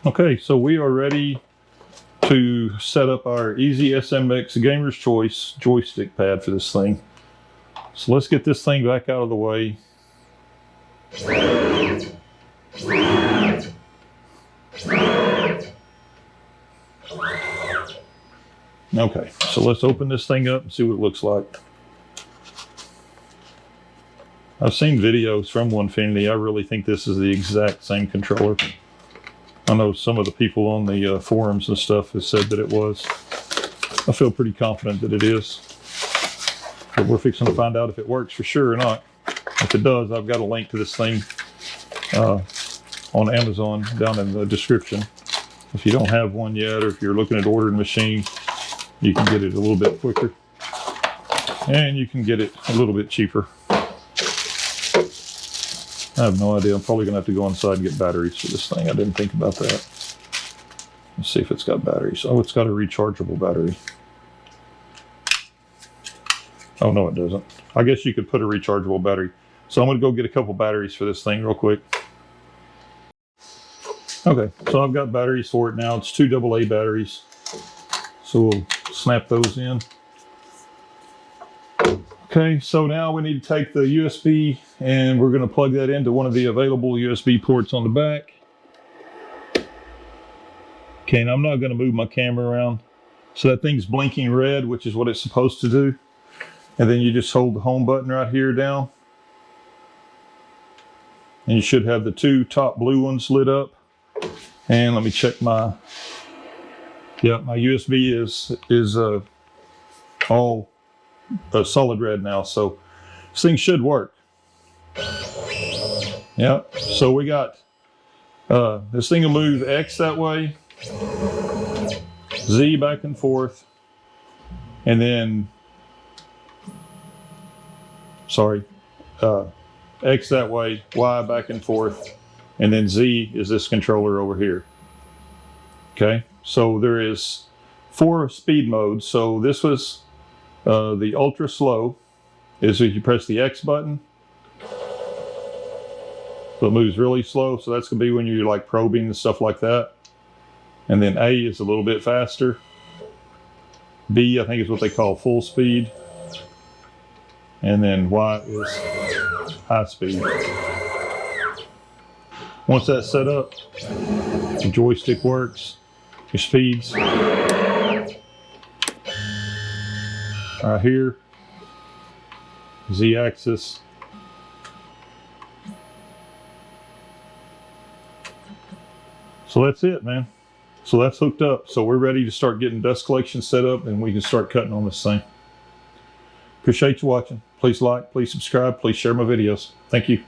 Okay, so we are ready to set up our easy SMX Gamer's Choice joystick pad for this thing. So let's get this thing back out of the way. Okay, so let's open this thing up and see what it looks like. I've seen videos from Onefinity. I really think this is the exact same controller. I know some of the people on the forums and stuff have said that it was. I feel pretty confident that it is. But we're fixing to find out if it works for sure or not. If it does, I've got a link to this thing on Amazon down in the description. If you don't have one yet, or if you're looking at ordering a machine, you can get it a little bit quicker. And you can get it a little bit cheaper. I have no idea. I'm probably going to have to go inside and get batteries for this thing. I didn't think about that. Let's see if it's got batteries. Oh, it's got a rechargeable battery. Oh, no, it doesn't. I guess you could put a rechargeable battery. So I'm going to go get a couple batteries for this thing real quick. Okay, so I've got batteries for it now. It's 2 AA batteries. So we'll snap those in. Okay, so now we need to take the USB and we're going to plug that into one of the available USB ports on the back. Okay, and I'm not going to move my camera around. So that thing's blinking red, which is what it's supposed to do. And then you just hold the home button right here down. And you should have the 2 top blue ones lit up. And let me check my, yeah, my USB is all solid red now, so this thing should work. Yeah, so we got this thing will move X that way, Z back and forth, and then X that way, Y back and forth, and then Z is this controller over here. Okay, so there is 4 speed modes. So this was the ultra slow, is if you press the X button, so it moves really slow. So that's gonna be when you're like probing and stuff like that. And then A is a little bit faster. B, I think, is what they call full speed. And then Y is high speed. Once that's set up, the joystick works, your speeds. Right here, Z-axis. So that's it, man. So that's hooked up. So we're ready to start getting dust collection set up and we can start cutting on this thing. Appreciate you watching. Please like, please subscribe, please share my videos. Thank you.